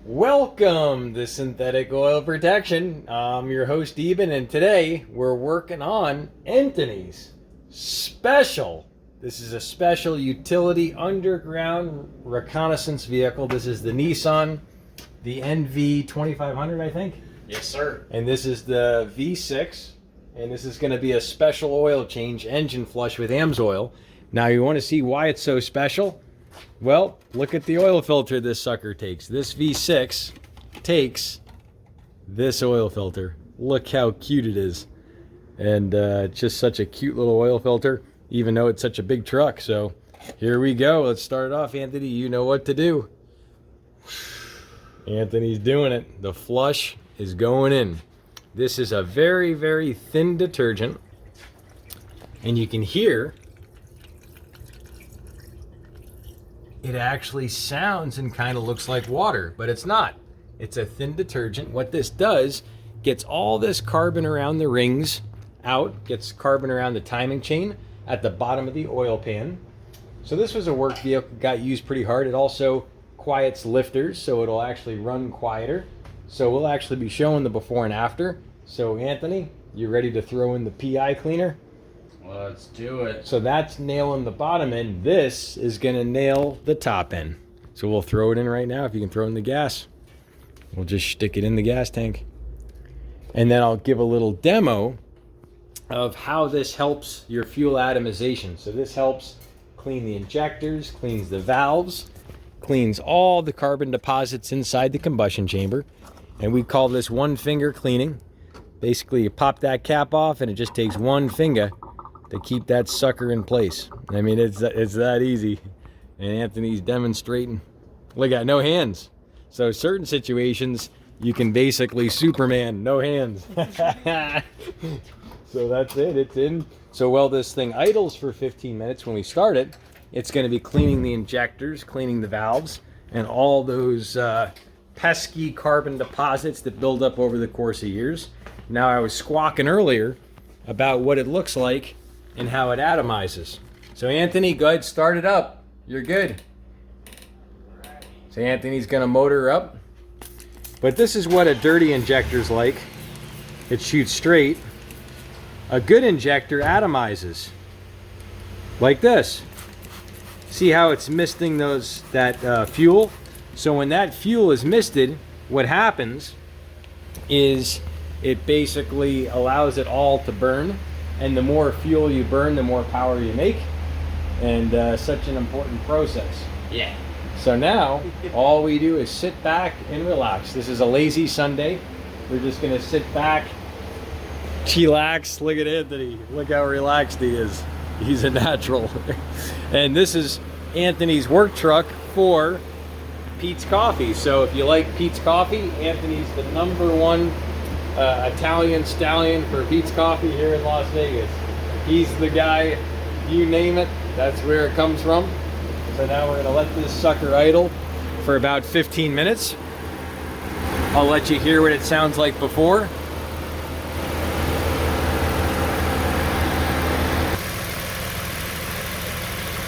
Welcome to Synthetic Oil Protection. I'm your host Eben, and today we're working on Anthony's special. This is a special utility underground reconnaissance vehicle. This is the Nissan, the NV 2500, I think. Yes, sir. And this is the V6, and this is going to be a special oil change, engine flush with AMSOIL. Now, you want to see why it's so special? Well, look at the oil filter this sucker takes. This V6 takes this oil filter. Look how cute it is. And it's just such a cute little oil filter, even though it's such a big truck. So here we go. Let's start it off, Anthony. You know what to do. Anthony's doing it. The flush is going in. This is a very, very thin detergent. And you can hear it actually sounds and kind of looks like water, but it's not. It's a thin detergent. What this does, gets all this carbon around the rings out, gets carbon around the timing chain at the bottom of the oil pan. So this was a work vehicle, got used pretty hard. It also quiets lifters, so it'll actually run quieter. So we'll actually be showing the before and after. So Anthony, you ready to throw in the PI cleaner? Let's do it. So that's nailing the bottom end. This is going to nail the top end. So we'll throw it in right now. If you can throw in the gas, we'll just stick it in the gas tank. And then I'll give a little demo of how this helps your fuel atomization. So this helps clean the injectors, cleans the valves, cleans all the carbon deposits inside the combustion chamber. And we call this one finger cleaning. Basically, you pop that cap off and it just takes one finger to keep that sucker in place. I mean, it's that easy. And Anthony's demonstrating. Look at no hands. So certain situations, you can basically Superman, no hands. So that's it, it's in. So while this thing idles for 15 minutes when we start it, it's gonna be cleaning the injectors, cleaning the valves, and all those pesky carbon deposits that build up over the course of years. Now, I was squawking earlier about what it looks like and how it atomizes. So Anthony, go ahead, start it up. You're good. So Anthony's gonna motor up. But this is what a dirty injector's like. It shoots straight. A good injector atomizes. Like this. See how it's misting that fuel? So when that fuel is misted, what happens is it basically allows it all to burn. And the more fuel you burn, the more power you make. And such an important process. Yeah. So now, all we do is sit back and relax. This is a lazy Sunday. We're just gonna sit back, chillax. Look at Anthony. Look how relaxed he is. He's a natural. And this is Anthony's work truck for Pete's Coffee. So if you like Pete's Coffee, Anthony's the #1 Italian stallion for Pete's Coffee here in Las Vegas. He's the guy, you name it, that's where it comes from. So now we're gonna let this sucker idle for about 15 minutes. I'll let you hear what it sounds like before.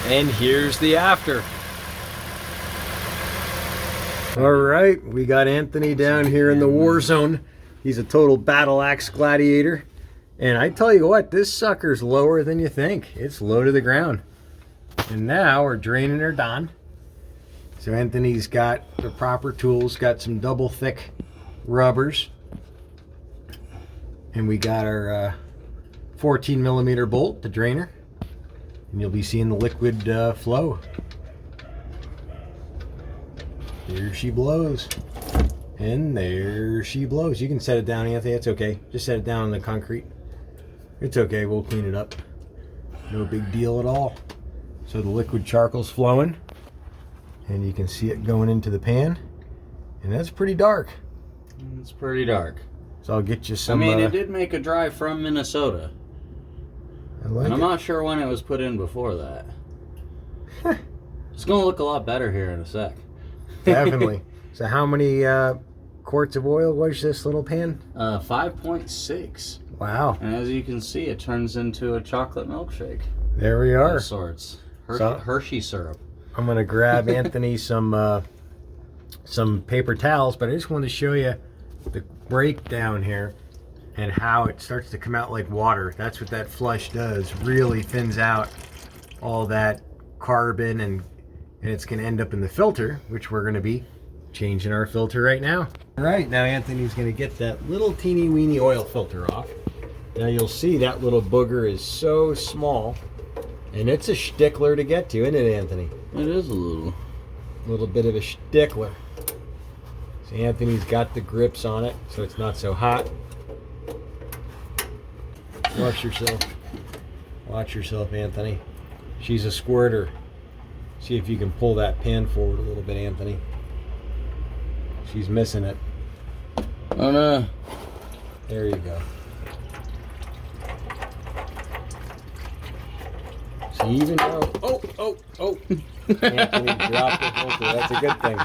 And here's the after. All right, we got Anthony down here in the war zone. He's a total battle axe gladiator. And I tell you what, this sucker's lower than you think. It's low to the ground. And now we're draining her down. So Anthony's got the proper tools, got some double thick rubbers. And we got our 14mm bolt to drain her. And you'll be seeing the liquid flow. There she blows. And there she blows. You can set it down, Anthony. It's okay. Just set it down on the concrete. It's okay. We'll clean it up. No big deal at all. So the liquid charcoal's flowing. And you can see it going into the pan. And that's pretty dark. It's pretty dark. So I'll get you some... I mean, it did make a drive from Minnesota. I like and I'm it. not sure when it was put in before that. It's going to look a lot better here in a sec. Definitely. So how many quarts of oil was this little pan? 5.6. Wow. And as you can see, it turns into a chocolate milkshake. There we are. All sorts. So- Hershey syrup. I'm going to grab Anthony some some paper towels, but I just wanted to show you the breakdown here and how it starts to come out like water. That's what that flush does, really thins out all that carbon, and it's going to end up in the filter, which we're going to be changing our filter right now. All right, now Anthony's going to get that little teeny weeny oil filter off. Now you'll see that little booger is so small, and it's a stickler to get to, isn't it, Anthony? It is a little bit of a stickler. So Anthony's got the grips on it, so it's not so hot. Watch yourself. Watch yourself, Anthony. She's a squirter. See if you can pull that pan forward a little bit, Anthony. She's missing it. Oh no. There you go. So even though, Anthony dropped the filter. That's a good thing.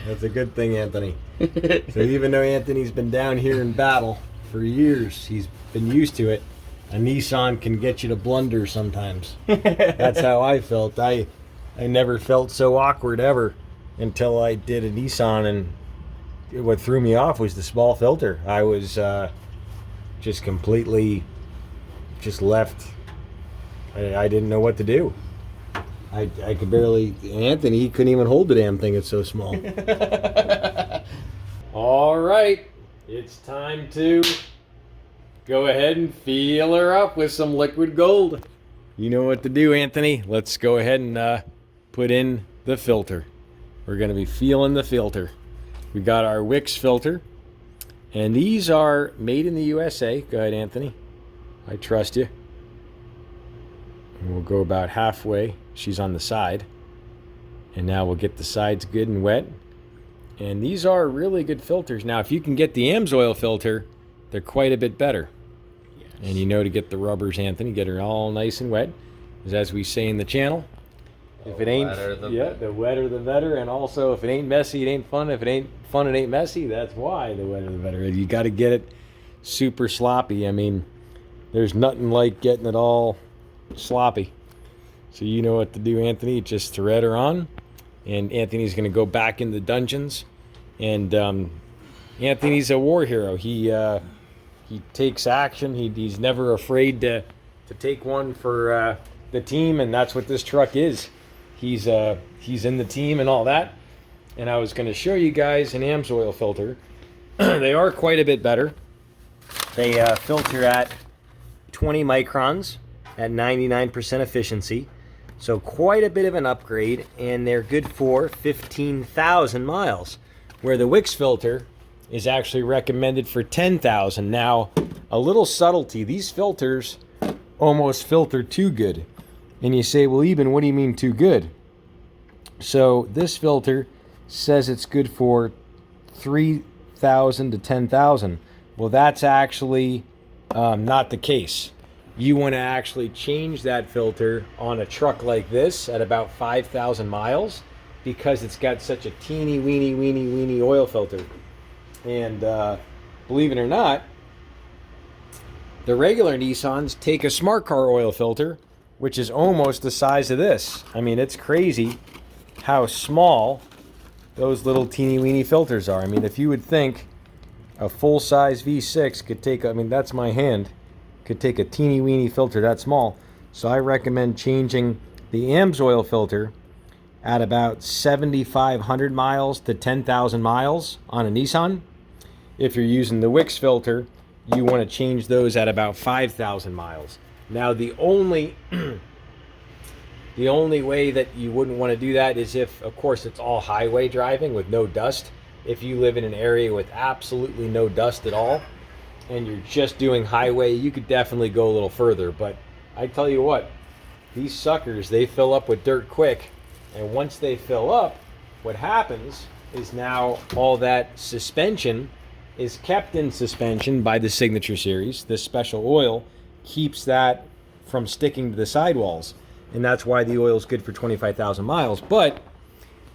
That's a good thing, Anthony. So even though Anthony's been down here in battle for years, he's been used to it. A Nissan can get you to blunder sometimes. That's how I felt. I never felt so awkward ever until I did a Nissan, and what threw me off was the small filter. I was just completely left. I didn't know what to do. I could barely, Anthony, he couldn't even hold the damn thing, it's so small. All right, it's time to go ahead and feel her up with some liquid gold. You know what to do, Anthony. Let's go ahead and put in the filter. We're going to be feeling the filter. We got our Wix filter, and these are made in the USA. Go ahead, Anthony. I trust you. And we'll go about halfway. She's on the side. And now we'll get the sides good and wet. And these are really good filters. Now, if you can get the AMSOIL filter, they're quite a bit better. Yes. And you know to get the rubbers, Anthony, get her all nice and wet. Because as we say in the channel, if it ain't, the wetter the better. And also, if it ain't messy, it ain't fun. If it ain't fun, it ain't messy. That's why the wetter the better. You got to get it super sloppy. I mean, there's nothing like getting it all sloppy. So you know what to do, Anthony. Just thread her on, and Anthony's going to go back in the dungeons. And Anthony's a war hero. He takes action. He's never afraid to take one for the team, and that's what this truck is. He's in the team and all that. And I was going to show you guys an AMSOIL filter. They are quite a bit better. They filter at 20 microns at 99% efficiency. So quite a bit of an upgrade, and they're good for 15,000 miles, where the Wix filter is actually recommended for 10,000. Now, a little subtlety, these filters almost filter too good. And you say, well, Eben, what do you mean too good? So this filter says it's good for 3,000 to 10,000. Well, that's actually not the case. You want to actually change that filter on a truck like this at about 5,000 miles because it's got such a teeny weeny oil filter. And believe it or not, the regular Nissans take a smart car oil filter, which is almost the size of this. I mean, it's crazy how small those little teeny weeny filters are. I mean, if you would think a full-size V6 could take, I mean, that's my hand, could take a teeny weeny filter that small. So I recommend changing the AMSOIL filter at about 7,500 miles to 10,000 miles on a Nissan. If you're using the Wix filter, you want to change those at about 5,000 miles. Now the only way that you wouldn't want to do that is if, of course, it's all highway driving with no dust. If you live in an area with absolutely no dust at all, and you're just doing highway, you could definitely go a little further. But I tell you what, these suckers, they fill up with dirt quick. And once they fill up, what happens is now all that suspension is kept in suspension by the Signature Series. This special oil keeps that from sticking to the sidewalls. And that's why the oil is good for 25,000 miles. But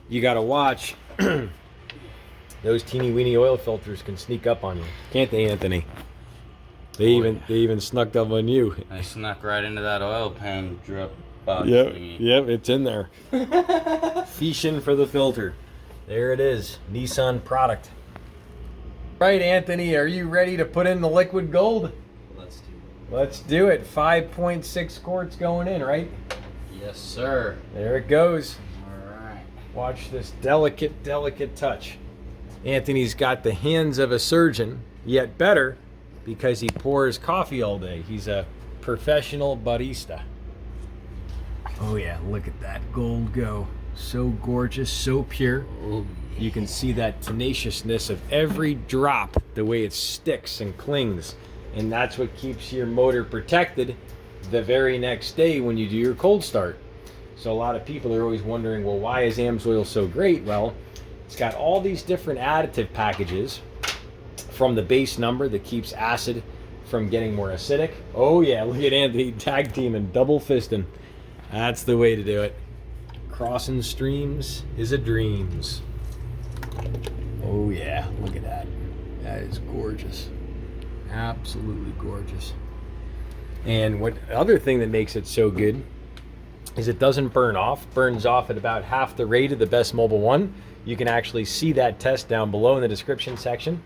you got to watch. Those teeny weeny oil filters can sneak up on you, can't they, Anthony? They even snuck up on you. I snuck right into that oil pan drip box. Yep, it's in there. Fishing for the filter. There it is, Nissan product. Right, Anthony, are you ready to put in the liquid gold? Let's do it. Let's do it. 5.6 quarts going in, right? Yes, sir. There it goes. All right. Watch this delicate, delicate touch. Anthony's got the hands of a surgeon, yet better because he pours coffee all day. He's a professional barista. Oh yeah, look at that gold go. So gorgeous, so pure. Oh, You can see that tenaciousness of every drop, the way it sticks and clings. And that's what keeps your motor protected the very next day when you do your cold start. So a lot of people are always wondering, well, why is AMSOIL so great? Well, it's got all these different additive packages, from the base number that keeps acid from getting more acidic. Oh yeah, look at Anthony tag teaming, double fisting. That's the way to do it. Crossing streams is a dreams. Oh yeah, look at that. That is gorgeous. Absolutely gorgeous. And what other thing that makes it so good is it doesn't burn off. Burns off at about half the rate of the best Mobil 1. You can actually see that test down below in the description section.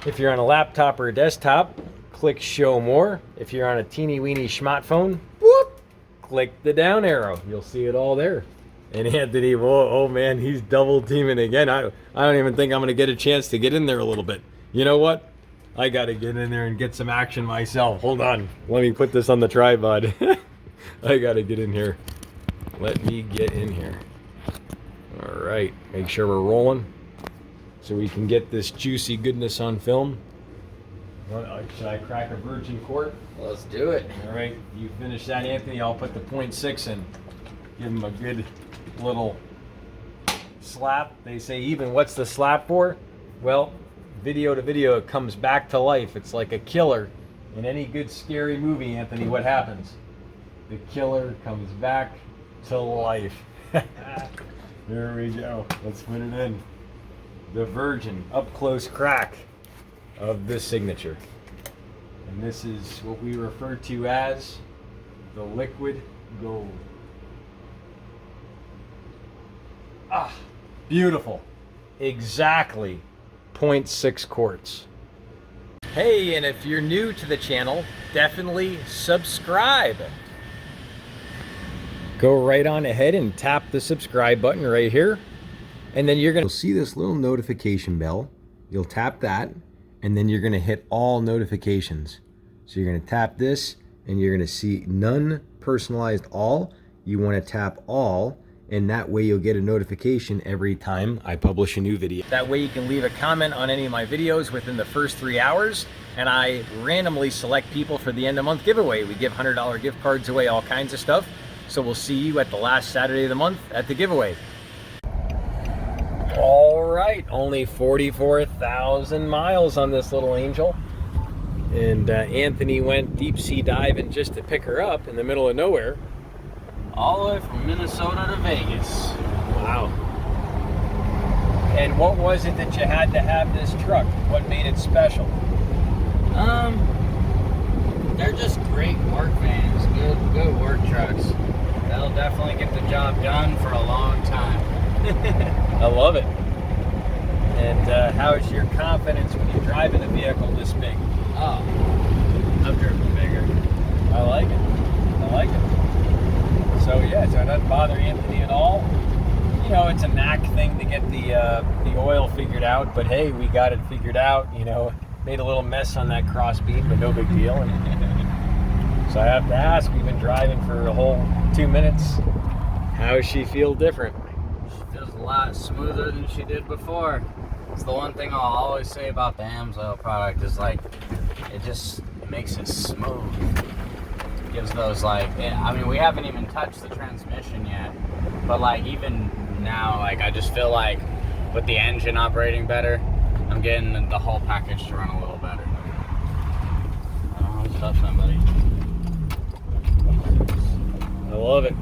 If you're on a laptop or a desktop, click show more. If you're on a teeny weeny smartphone, whoop, click the down arrow. You'll see it all there. And Anthony, whoa, oh man, he's double teaming again. I don't even think I'm gonna get a chance to get in there a little bit. You know what? I gotta get in there and get some action myself. Hold on, let me put this on the tripod. I gotta get in here. Let me get in here. All right, make sure we're rolling so we can get this juicy goodness on film. Should I crack a virgin quart? let's do it. All right, you finish that, Anthony. I'll put the 0.6 in. Give him a good little slap. They say, even what's the slap for? Well, video to video, it comes back to life. It's like a killer. In any good scary movie, Anthony, what happens? The killer comes back to life. There we go. Let's put it in. The virgin up close crack of this signature. And this is what we refer to as the liquid gold. Ah, beautiful. Exactly 0.6 quarts. Hey, and if you're new to the channel, definitely subscribe. Go right on ahead and tap the subscribe button right here. And then you'll see this little notification bell. You'll tap that, and then you're gonna hit all notifications. So you're gonna tap this, and you're gonna see none personalized all. You wanna tap all, and that way you'll get a notification every time I publish a new video. That way you can leave a comment on any of my videos within the first 3 hours, and I randomly select people for the end of month giveaway. We give $100 gift cards away, all kinds of stuff. So we'll see you at the last Saturday of the month at the giveaway. All right, only 44,000 miles on this little angel. And Anthony went deep sea diving just to pick her up in the middle of nowhere. All the way from Minnesota to Vegas. Wow. And what was it that you had to have this truck? What made it special? They're just great work vans, good work trucks. They'll definitely get the job done for a long time. I love it. And how is your confidence when you're driving a vehicle this big? Oh, I've driven bigger. I like it. I like it. So yeah, so it doesn't bother Anthony at all. You know, it's a knack thing to get the oil figured out, but hey, we got it figured out. You know, made a little mess on that cross beam, but no big deal. And so I have to ask, we've been driving for a whole 2 minutes. How does she feel different? She feels a lot smoother than she did before. It's the one thing I'll always say about the AMSOIL product is like, it just makes it smooth. It gives those like, I mean, we haven't even touched the transmission yet, but like even now, like I just feel like with the engine operating better, I'm getting the whole package to run a little better. Let's touch somebody. I love it.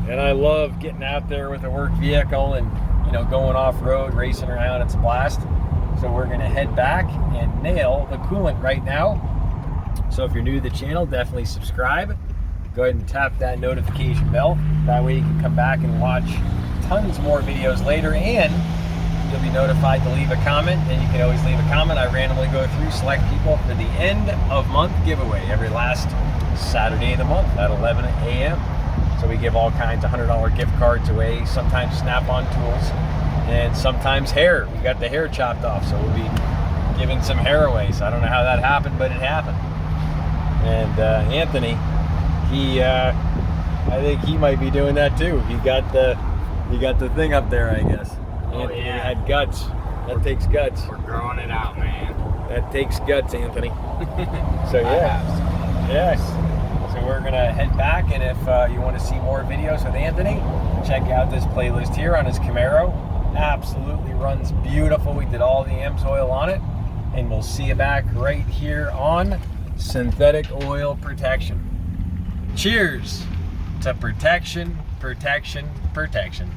And I love getting out there with a work vehicle and, you know, going off-road, racing around. It's a blast. So we're going to head back and nail the coolant right now. So if you're new to the channel, definitely subscribe. Go ahead and tap that notification bell. That way you can come back and watch tons more videos later, and you'll be notified to leave a comment, and you can always leave a comment. I randomly go through, select people for the end of month giveaway every last Saturday of the month at 11 a.m. So we give all kinds of $100 gift cards away, sometimes Snap-on tools, and sometimes hair. We got the hair chopped off, so we'll be giving some hair away. So I don't know how that happened, but it happened. And Anthony, I think he might be doing that too. He got the thing up there, I guess. Oh, Anthony yeah. had guts. That takes guts. We're growing it out, man. That takes guts, Anthony. So yeah. Yes. So we're gonna head back, and if you want to see more videos with Anthony, check out this playlist here on his Camaro. Absolutely runs beautiful. We did all the AMSOIL on it, and we'll see you back right here on synthetic oil protection. Cheers to protection, protection, protection.